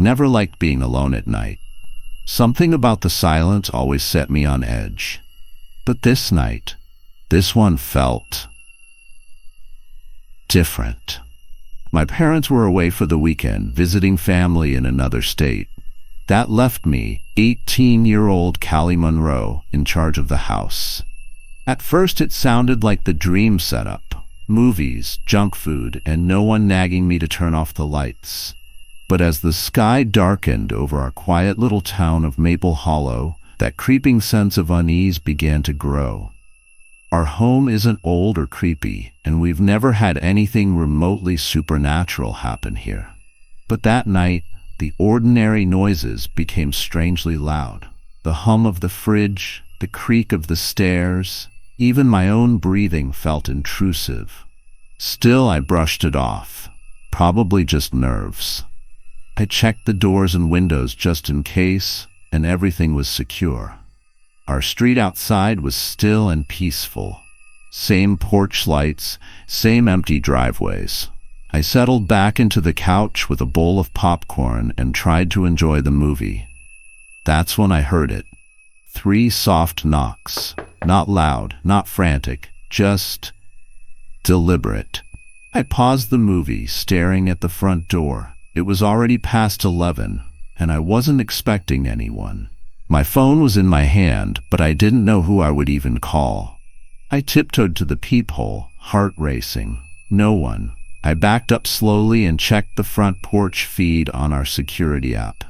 never liked being alone at night. Something about the silence always set me on edge. But this night, this one felt different. My parents were away for the weekend, visiting family in another state. That left me, 18-year-old Callie Monroe, in charge of the house. At first it sounded like the dream setup. Movies, junk food, and no one nagging me to turn off the lights. But as the sky darkened over our quiet little town of Maple Hollow, that creeping sense of unease began to grow. Our home isn't old or creepy, and we've never had anything remotely supernatural happen here. But that night, the ordinary noises became strangely loud. The hum of the fridge, the creak of the stairs, even my own breathing felt intrusive. Still, I brushed it off. Probably just nerves. I checked the doors and windows just in case, and everything was secure. Our street outside was still and peaceful. Same porch lights, same empty driveways. I settled back into the couch with a bowl of popcorn and tried to enjoy the movie. That's when I heard it. 3 soft knocks. Not loud, not frantic, just deliberate. I paused the movie, staring at the front door. It was already past 11, and I wasn't expecting anyone. My phone was in my hand, but I didn't know who I would even call. I tiptoed to the peephole, heart racing. No one. I backed up slowly and checked the front porch feed on our security app.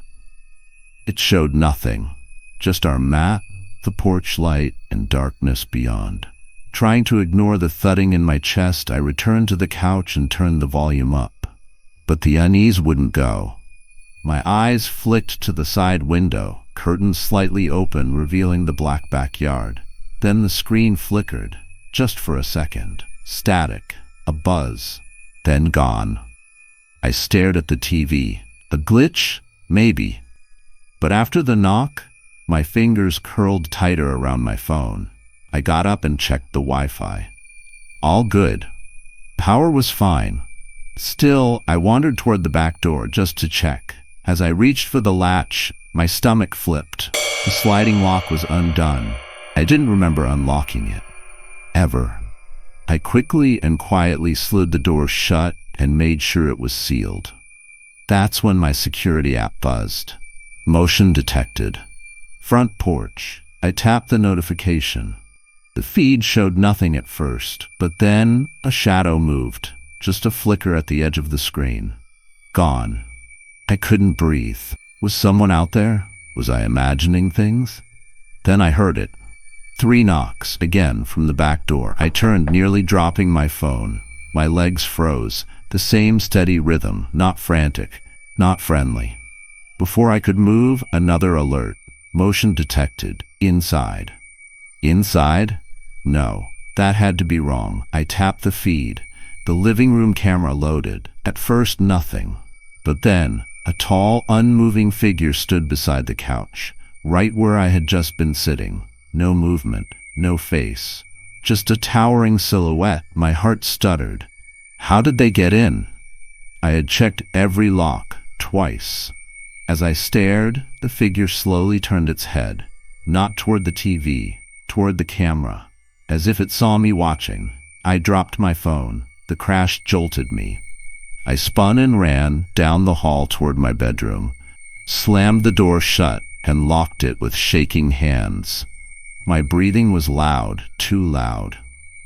It showed nothing. Just our mat, the porch light, and darkness beyond. Trying to ignore the thudding in my chest, I returned to the couch and turned the volume up. But the unease wouldn't go. My eyes flicked to the side window, curtains slightly open, revealing the black backyard. Then the screen flickered, just for a second. Static, a buzz, then gone. I stared at the TV. A glitch? Maybe. But after the knock, my fingers curled tighter around my phone. I got up and checked the Wi-Fi. All good. Power was fine. Still, I wandered toward the back door just to check. As I reached for the latch, my stomach flipped. The sliding lock was undone. I didn't remember unlocking it. Ever. I quickly and quietly slid the door shut and made sure it was sealed. That's when my security app buzzed. Motion detected. Front porch. I tapped the notification. The feed showed nothing at first, but then a shadow moved. Just a flicker at the edge of the screen. Gone. I couldn't breathe. Was someone out there? Was I imagining things? Then I heard it. 3 knocks, again from the back door. I turned, nearly dropping my phone. My legs froze. The same steady rhythm, not frantic, not friendly. Before I could move, another alert. Motion detected. Inside. Inside? No, that had to be wrong. I tapped the feed. The living room camera loaded. At first, nothing. But then, a tall, unmoving figure stood beside the couch, right where I had just been sitting. No movement, no face. Just a towering silhouette. My heart stuttered. How did they get in? I had checked every lock, twice. As I stared, the figure slowly turned its head, not toward the TV, toward the camera, as if it saw me watching. I dropped my phone. The crash jolted me. I spun and ran down the hall toward my bedroom, slammed the door shut, and locked it with shaking hands. My breathing was loud, too loud.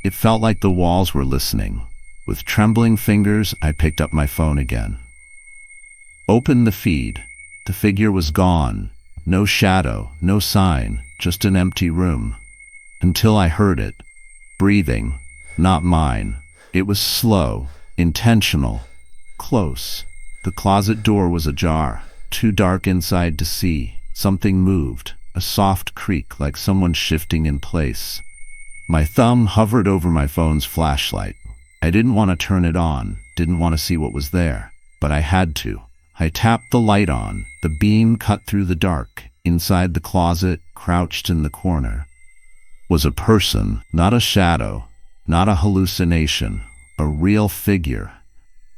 It felt like the walls were listening. With trembling fingers, I picked up my phone again. Opened the feed. The figure was gone. No shadow, no sign, just an empty room. Until I heard it. Breathing. Not mine. It was slow, intentional, close. The closet door was ajar, too dark inside to see. Something moved, a soft creak like someone shifting in place. My thumb hovered over my phone's flashlight. I didn't want to turn it on, didn't want to see what was there, but I had to. I tapped the light on. The beam cut through the dark. Inside the closet, crouched in the corner, was a person, not a shadow, not a hallucination, a real figure.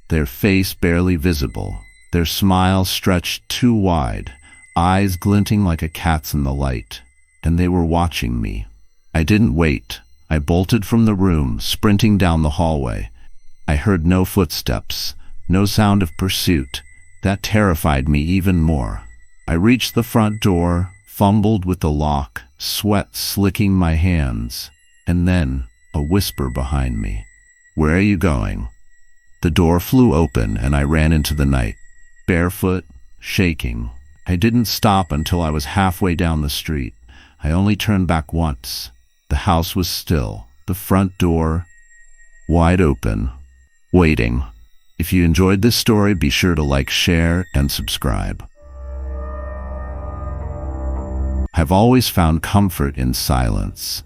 Their face barely visible, Their smile stretched too wide, eyes glinting like a cat's in the light, and they were watching me. I didn't wait. I bolted from the room, sprinting down the hallway. I heard no footsteps, no sound of pursuit. That terrified me even more. I reached the front door, fumbled with the lock, sweat slicking my hands, and then a whisper behind me. "Where are you going?" The door flew open and I ran into the night, barefoot, shaking. I didn't stop until I was halfway down the street. I only turned back once. The house was still, the front door wide open, waiting. If you enjoyed this story, be sure to like, share, and subscribe. I've always found comfort in silence.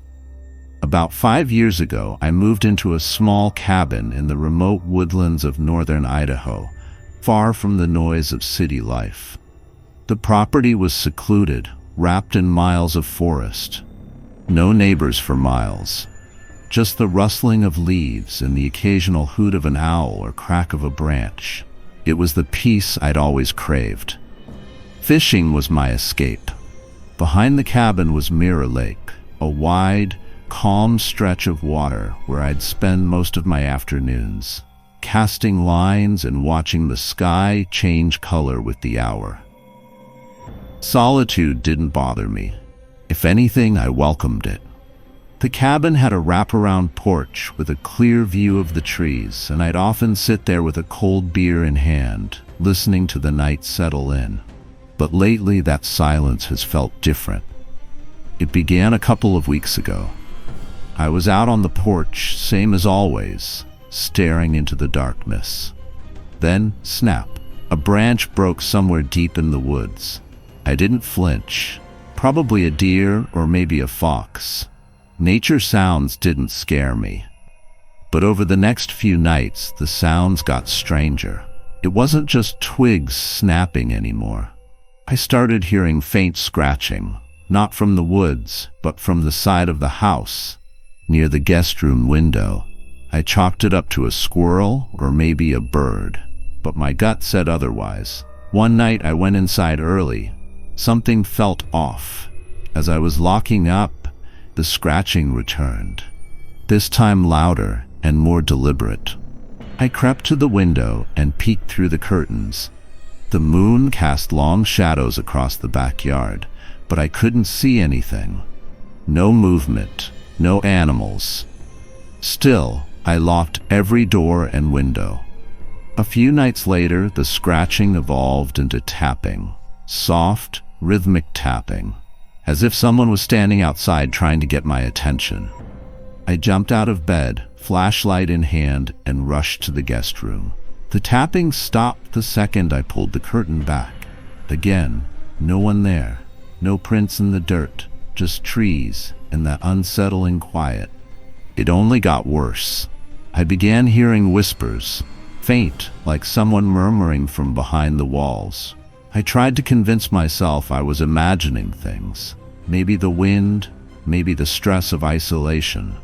About 5 years ago, I moved into a small cabin in the remote woodlands of northern Idaho, far from the noise of city life. The property was secluded, wrapped in miles of forest. No neighbors for miles. Just the rustling of leaves and the occasional hoot of an owl or crack of a branch. It was the peace I'd always craved. Fishing was my escape. Behind the cabin was Mirror Lake, a wide, calm stretch of water where I'd spend most of my afternoons, casting lines and watching the sky change color with the hour. Solitude didn't bother me. If anything, I welcomed it. The cabin had a wraparound porch with a clear view of the trees, and I'd often sit there with a cold beer in hand, listening to the night settle in. But lately, that silence has felt different. It began a couple of weeks ago. I was out on the porch, same as always, staring into the darkness. Then, snap, a branch broke somewhere deep in the woods. I didn't flinch. Probably a deer or maybe a fox. Nature sounds didn't scare me. But over the next few nights, the sounds got stranger. It wasn't just twigs snapping anymore. I started hearing faint scratching, not from the woods, but from the side of the house, near the guest room window. I chalked it up to a squirrel or maybe a bird, but my gut said otherwise. One night I went inside early. Something felt off. As I was locking up, the scratching returned, this time louder and more deliberate. I crept to the window and peeked through the curtains. The moon cast long shadows across the backyard, but I couldn't see anything. No movement, no animals. Still, I locked every door and window. A few nights later, the scratching evolved into tapping, soft, rhythmic tapping, as if someone was standing outside trying to get my attention. I jumped out of bed, flashlight in hand, and rushed to the guest room. The tapping stopped the second I pulled the curtain back. Again, no one there. No prints in the dirt, just trees and that unsettling quiet. It only got worse. I began hearing whispers, faint, like someone murmuring from behind the walls. I tried to convince myself I was imagining things. Maybe the wind, maybe the stress of isolation.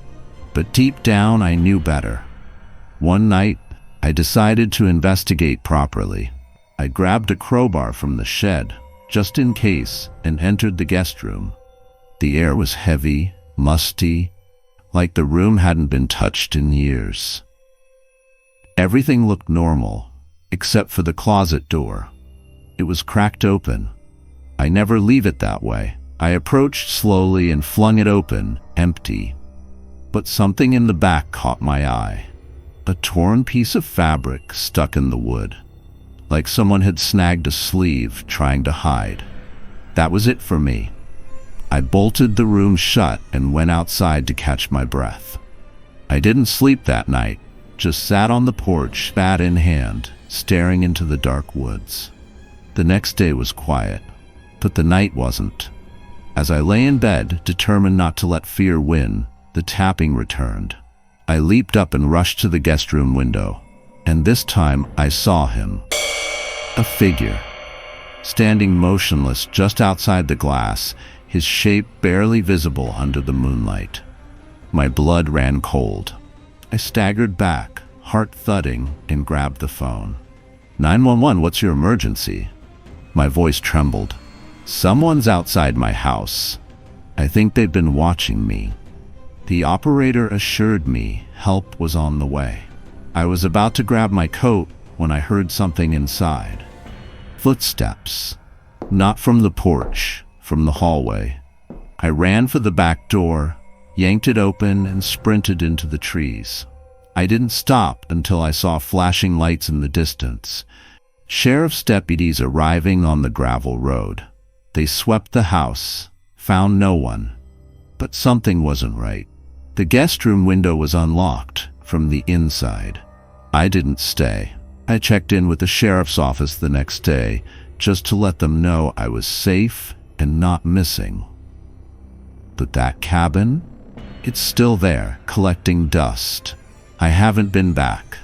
But deep down, I knew better. One night, I decided to investigate properly. I grabbed a crowbar from the shed, just in case, and entered the guest room. The air was heavy, musty, like the room hadn't been touched in years. Everything looked normal, except for the closet door. It was cracked open. I never leave it that way. I approached slowly and flung it open, empty. But something in the back caught my eye. A torn piece of fabric stuck in the wood, like someone had snagged a sleeve trying to hide. That was it for me. I bolted the room shut and went outside to catch my breath. I didn't sleep that night, just sat on the porch, bat in hand, staring into the dark woods. The next day was quiet, but the night wasn't. As I lay in bed, determined not to let fear win, the tapping returned. I leaped up and rushed to the guest room window, and this time I saw him. A figure, standing motionless just outside the glass, his shape barely visible under the moonlight. My blood ran cold. I staggered back, heart thudding, and grabbed the phone. 911, what's your emergency? My voice trembled. Someone's outside my house. I think they've been watching me. The operator assured me help was on the way. I was about to grab my coat when I heard something inside. Footsteps. Not from the porch, from the hallway. I ran for the back door, yanked it open, and sprinted into the trees. I didn't stop until I saw flashing lights in the distance. Sheriff's deputies arriving on the gravel road. They swept the house, found no one. But something wasn't right. The guest room window was unlocked from the inside. I didn't stay. I checked in with the sheriff's office the next day just to let them know I was safe and not missing. But that cabin? It's still there, collecting dust. I haven't been back.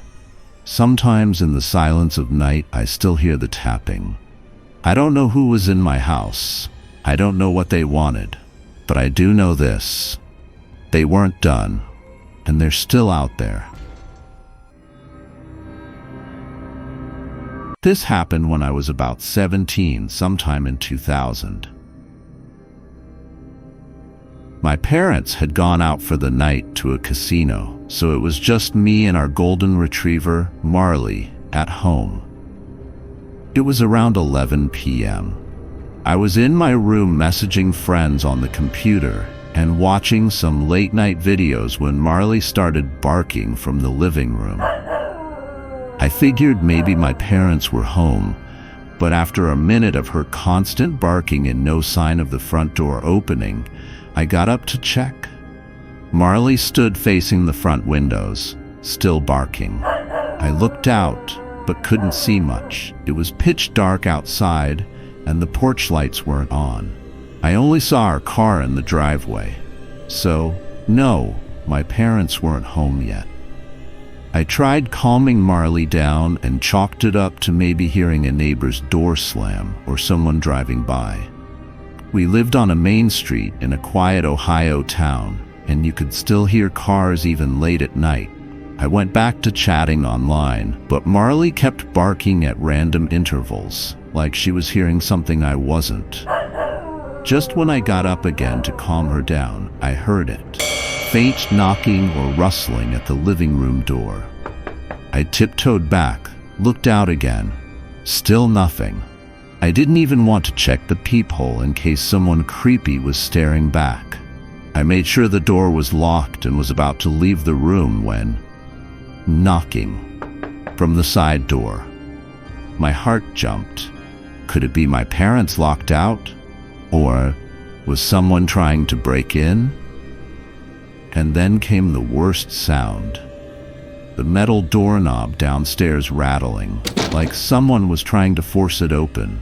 Sometimes in the silence of night, I still hear the tapping. I don't know who was in my house. I don't know what they wanted. But I do know this. They weren't done, and they're still out there. This happened when I was about 17, sometime in 2000. My parents had gone out for the night to a casino, so it was just me and our golden retriever, Marley, at home. It was around 11 p.m. I was in my room messaging friends on the computer and watching some late-night videos when Marley started barking from the living room. I figured maybe my parents were home, but after a minute of her constant barking and no sign of the front door opening, I got up to check. Marley stood facing the front windows, still barking. I looked out, but couldn't see much. It was pitch dark outside, and the porch lights weren't on. I only saw our car in the driveway. So, no, my parents weren't home yet. I tried calming Marley down and chalked it up to maybe hearing a neighbor's door slam or someone driving by. We lived on a main street in a quiet Ohio town, and you could still hear cars even late at night. I went back to chatting online, but Marley kept barking at random intervals, like she was hearing something I wasn't. Just when I got up again to calm her down, I heard it. Faint knocking or rustling at the living room door. I tiptoed back, looked out again. Still nothing. I didn't even want to check the peephole in case someone creepy was staring back. I made sure the door was locked and was about to leave the room when... knocking from the side door. My heart jumped. Could it be my parents locked out? Or was someone trying to break in? And then came the worst sound. The metal doorknob downstairs rattling, like someone was trying to force it open.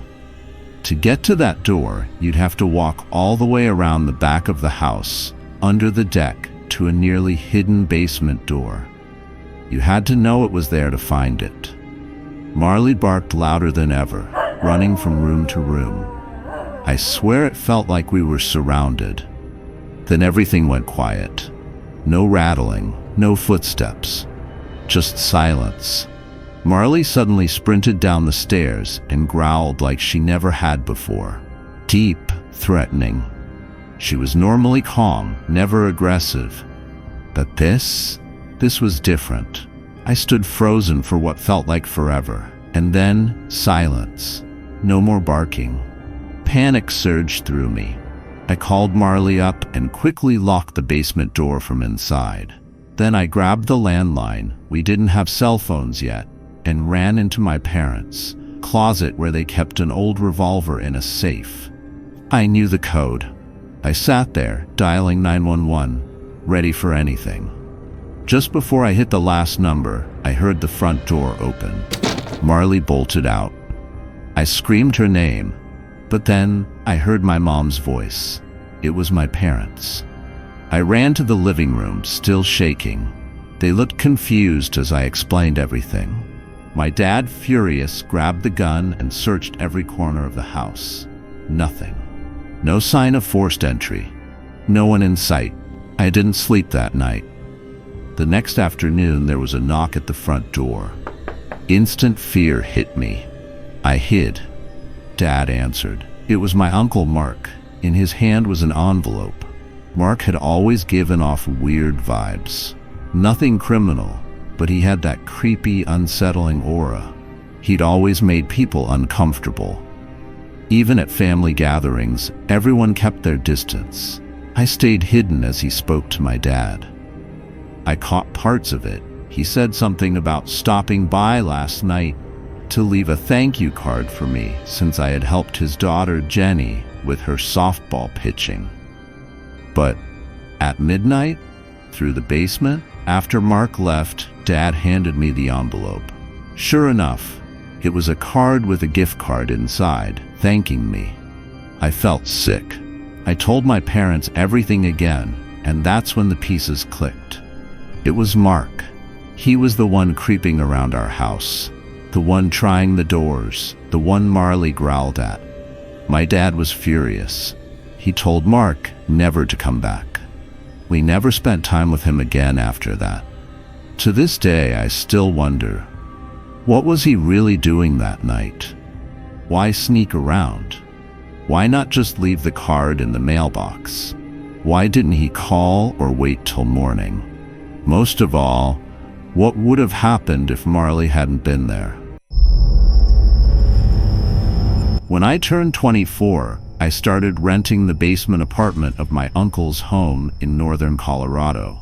To get to that door, you'd have to walk all the way around the back of the house, under the deck, to a nearly hidden basement door. You had to know it was there to find it. Marley barked louder than ever, running from room to room. I swear it felt like we were surrounded. Then everything went quiet. No rattling, no footsteps, just silence. Marley suddenly sprinted down the stairs and growled like she never had before. Deep, threatening. She was normally calm, never aggressive. But this was different. I stood frozen for what felt like forever. And then, silence. No more barking. Panic surged through me. I called Marley up and quickly locked the basement door from inside. Then I grabbed the landline, we didn't have cell phones yet, and ran into my parents' closet where they kept an old revolver in a safe. I knew the code. I sat there, dialing 911, ready for anything. Just before I hit the last number, I heard the front door open. Marley bolted out. I screamed her name, but then I heard my mom's voice. It was my parents. I ran to the living room, still shaking. They looked confused as I explained everything. My dad, furious, grabbed the gun and searched every corner of the house. Nothing. No sign of forced entry. No one in sight. I didn't sleep that night. The next afternoon, there was a knock at the front door. Instant fear hit me. I hid. Dad answered. It was my Uncle Mark. In his hand was an envelope. Mark had always given off weird vibes. Nothing criminal, but he had that creepy, unsettling aura. He'd always made people uncomfortable. Even at family gatherings, everyone kept their distance. I stayed hidden as he spoke to my dad. I caught parts of it. He said something about stopping by last night to leave a thank you card for me since I had helped his daughter Jenny with her softball pitching. But at midnight, through the basement, after Mark left, Dad handed me the envelope. Sure enough, it was a card with a gift card inside, thanking me. I felt sick. I told my parents everything again, and that's when the pieces clicked. It was Mark. He was the one creeping around our house, the one trying the doors, the one Marley growled at. My dad was furious. He told Mark never to come back. We never spent time with him again after that. To this day, I still wonder, what was he really doing that night? Why sneak around? Why not just leave the card in the mailbox? Why didn't he call or wait till morning? Most of all, what would have happened if Marley hadn't been there? When I turned 24, I started renting the basement apartment of my uncle's home in northern Colorado.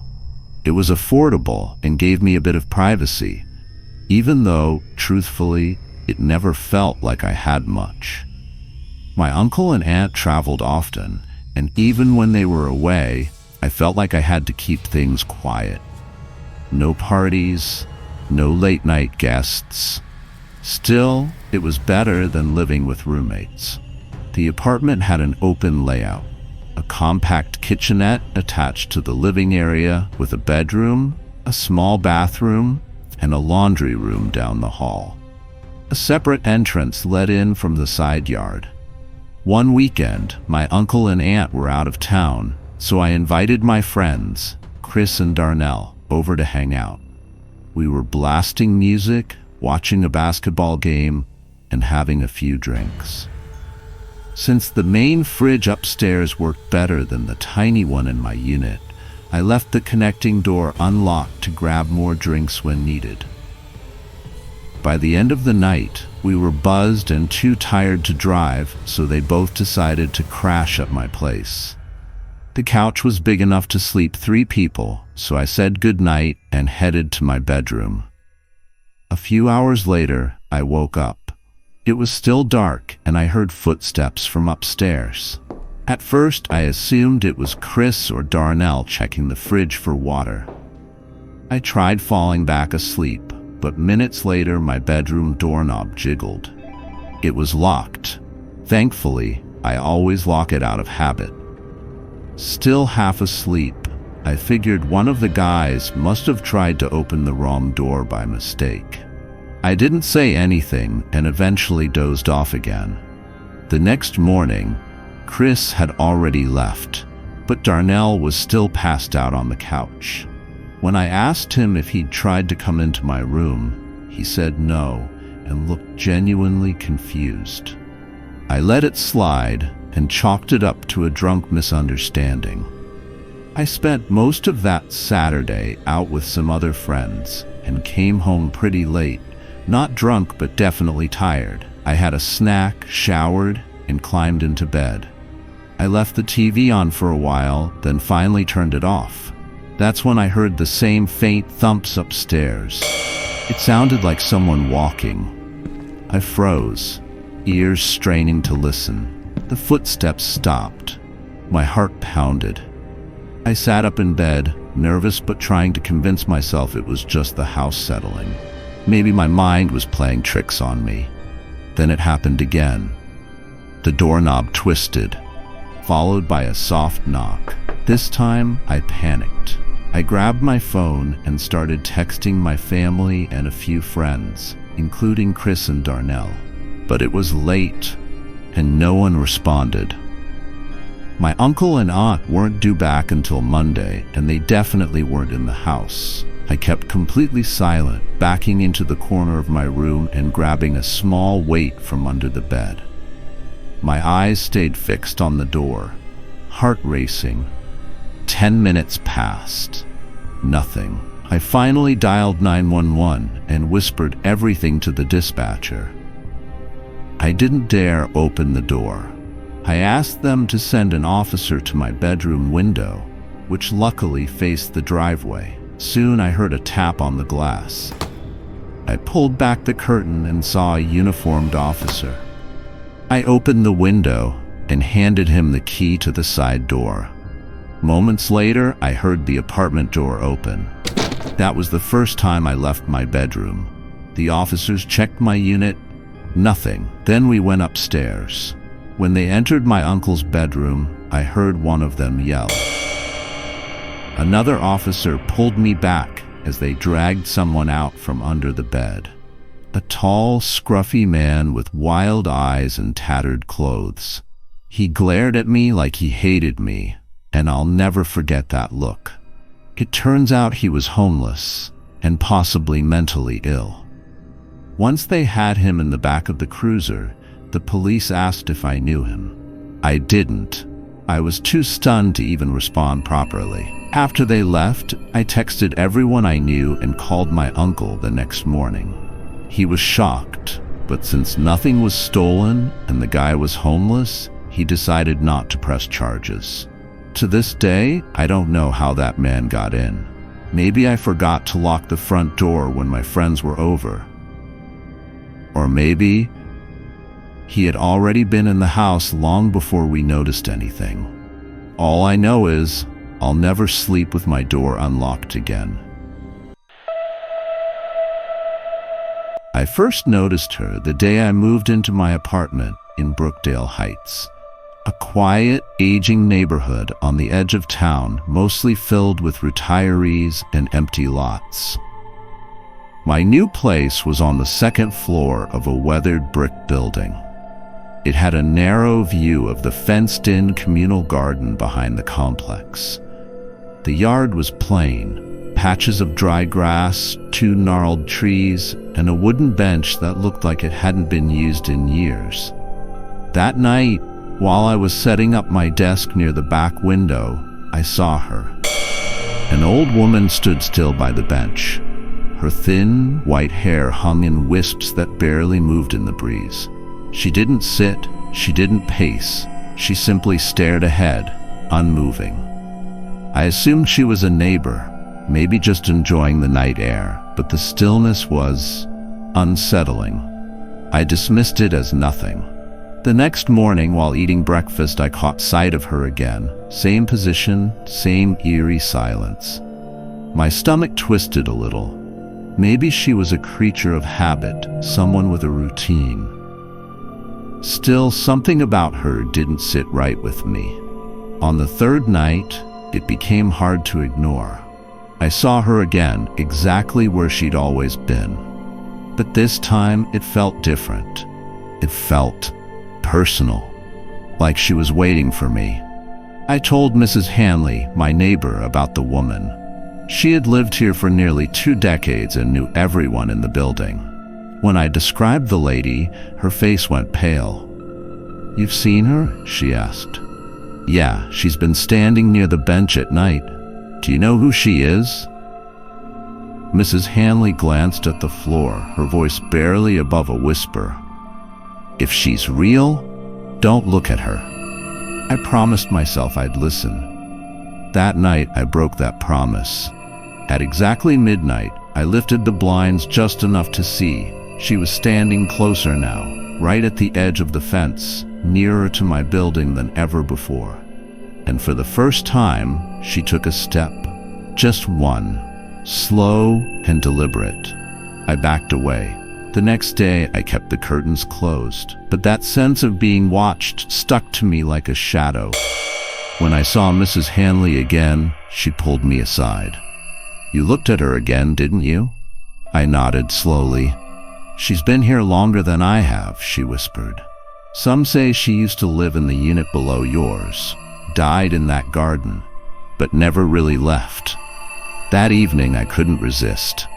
It was affordable and gave me a bit of privacy, even though, truthfully, it never felt like I had much. My uncle and aunt traveled often, and even when they were away, I felt like I had to keep things quiet. No parties, no late-night guests. Still, it was better than living with roommates. The apartment had an open layout, a compact kitchenette attached to the living area with a bedroom, a small bathroom, and a laundry room down the hall. A separate entrance led in from the side yard. One weekend, my uncle and aunt were out of town, so I invited my friends, Chris and Darnell, over to hang out. We were blasting music, watching a basketball game, and having a few drinks. Since the main fridge upstairs worked better than the tiny one in my unit, I left the connecting door unlocked to grab more drinks when needed. By the end of the night, we were buzzed and too tired to drive, so they both decided to crash at my place. The couch was big enough to sleep 3 people, so I said goodnight and headed to my bedroom. A few hours later, I woke up. It was still dark, and I heard footsteps from upstairs. At first, I assumed it was Chris or Darnell checking the fridge for water. I tried falling back asleep, but minutes later, my bedroom doorknob jiggled. It was locked. Thankfully, I always lock it out of habit. Still half asleep, I figured one of the guys must have tried to open the wrong door by mistake. I didn't say anything and eventually dozed off again. The next morning, Chris had already left, but Darnell was still passed out on the couch. When I asked him if he'd tried to come into my room, he said no and looked genuinely confused. I let it slide and chalked it up to a drunk misunderstanding. I spent most of that Saturday out with some other friends and came home pretty late, not drunk but definitely tired. I had a snack, showered, and climbed into bed. I left the TV on for a while, then finally turned it off. That's when I heard the same faint thumps upstairs. It sounded like someone walking. I froze, ears straining to listen. The footsteps stopped. My heart pounded. I sat up in bed, nervous but trying to convince myself it was just the house settling. Maybe my mind was playing tricks on me. Then it happened again. The doorknob twisted, followed by a soft knock. This time, I panicked. I grabbed my phone and started texting my family and a few friends, including Chris and Darnell. But it was late, and no one responded. My uncle and aunt weren't due back until Monday, and they definitely weren't in the house. I kept completely silent, backing into the corner of my room and grabbing a small weight from under the bed. My eyes stayed fixed on the door, heart racing. 10 minutes passed. Nothing. I finally dialed 911 and whispered everything to the dispatcher. I didn't dare open the door. I asked them to send an officer to my bedroom window, which luckily faced the driveway. Soon I heard a tap on the glass. I pulled back the curtain and saw a uniformed officer. I opened the window and handed him the key to the side door. Moments later, I heard the apartment door open. That was the first time I left my bedroom. The officers checked my unit. Nothing. Then we went upstairs. When they entered my uncle's bedroom, I heard one of them yell. Another officer pulled me back as they dragged someone out from under the bed. A tall, scruffy man with wild eyes and tattered clothes. He glared at me like he hated me, and I'll never forget that look. It turns out he was homeless and possibly mentally ill. Once they had him in the back of the cruiser, the police asked if I knew him. I didn't. I was too stunned to even respond properly. After they left, I texted everyone I knew and called my uncle the next morning. He was shocked, but since nothing was stolen and the guy was homeless, he decided not to press charges. To this day, I don't know how that man got in. Maybe I forgot to lock the front door when my friends were over. Or maybe he had already been in the house long before we noticed anything. All I know is I'll never sleep with my door unlocked again. I first noticed her the day I moved into my apartment in Brookdale Heights, a quiet, aging neighborhood on the edge of town, mostly filled with retirees and empty lots. My new place was on the second floor of a weathered brick building. It had a narrow view of the fenced-in communal garden behind the complex. The yard was plain. Patches of dry grass, 2 gnarled trees, and a wooden bench that looked like it hadn't been used in years. That night, while I was setting up my desk near the back window, I saw her. An old woman stood still by the bench. Her thin, white hair hung in wisps that barely moved in the breeze. She didn't sit, she didn't pace. She simply stared ahead, unmoving. I assumed she was a neighbor, maybe just enjoying the night air, but the stillness was unsettling. I dismissed it as nothing. The next morning, while eating breakfast, I caught sight of her again. Same position, same eerie silence. My stomach twisted a little. Maybe she was a creature of habit, someone with a routine. Still, something about her didn't sit right with me. On the third night, it became hard to ignore. I saw her again, exactly where she'd always been. But this time, it felt different. It felt personal, like she was waiting for me. I told Mrs. Hanley, my neighbor, about the woman. She had lived here for nearly 2 decades and knew everyone in the building. When I described the lady, her face went pale. "You've seen her?" she asked. "Yeah, she's been standing near the bench at night. Do you know who she is?" Mrs. Hanley glanced at the floor, her voice barely above a whisper. "If she's real, don't look at her." I promised myself I'd listen. That night, I broke that promise. At exactly midnight, I lifted the blinds just enough to see. She was standing closer now, right at the edge of the fence, nearer to my building than ever before. And for the first time, she took a step. Just one. Slow and deliberate. I backed away. The next day, I kept the curtains closed, but that sense of being watched stuck to me like a shadow. When I saw Mrs. Hanley again, she pulled me aside. "You looked at her again, didn't you?" I nodded slowly. "She's been here longer than I have," she whispered. "Some say she used to live in the unit below yours, died in that garden, but never really left. That evening, I couldn't resist.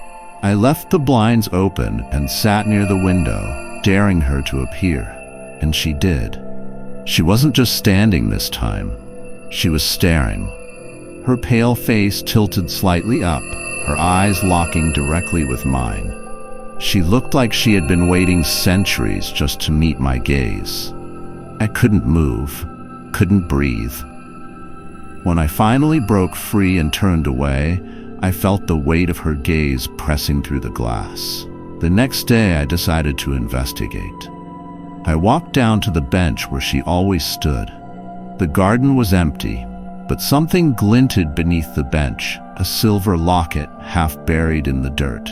I left the blinds open and sat near the window, daring her to appear. And she did. She wasn't just standing this time. She was staring. Her pale face tilted slightly up, her eyes locking directly with mine. She looked like she had been waiting centuries just to meet my gaze. I couldn't move, couldn't breathe. When I finally broke free and turned away, I felt the weight of her gaze pressing through the glass. The next day, I decided to investigate. I walked down to the bench where she always stood. The garden was empty, but something glinted beneath the bench, a silver locket half buried in the dirt.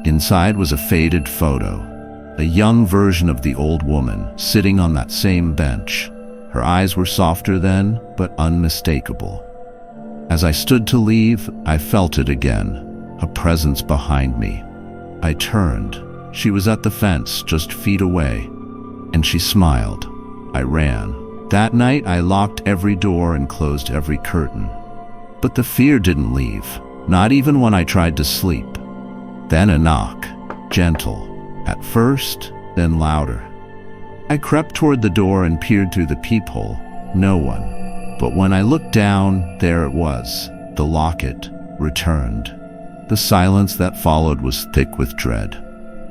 Inside was a faded photo, a young version of the old woman sitting on that same bench. Her eyes were softer then, but unmistakable. As I stood to leave, I felt it again, a presence behind me. I turned. She was at the fence, just feet away, and she smiled. I ran. That night, I locked every door and closed every curtain. But the fear didn't leave, not even when I tried to sleep. Then a knock, gentle, at first, then louder. I crept toward the door and peered through the peephole. No one. But when I looked down, there it was, the locket, returned. The silence that followed was thick with dread.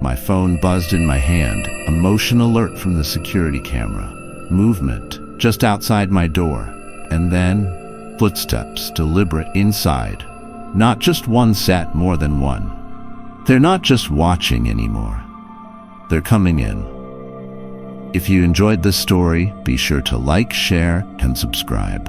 My phone buzzed in my hand, a motion alert from the security camera. Movement, just outside my door. And then, footsteps, deliberate inside. Not just one set, more than one. They're not just watching anymore. They're coming in. If you enjoyed this story, be sure to like, share, and subscribe.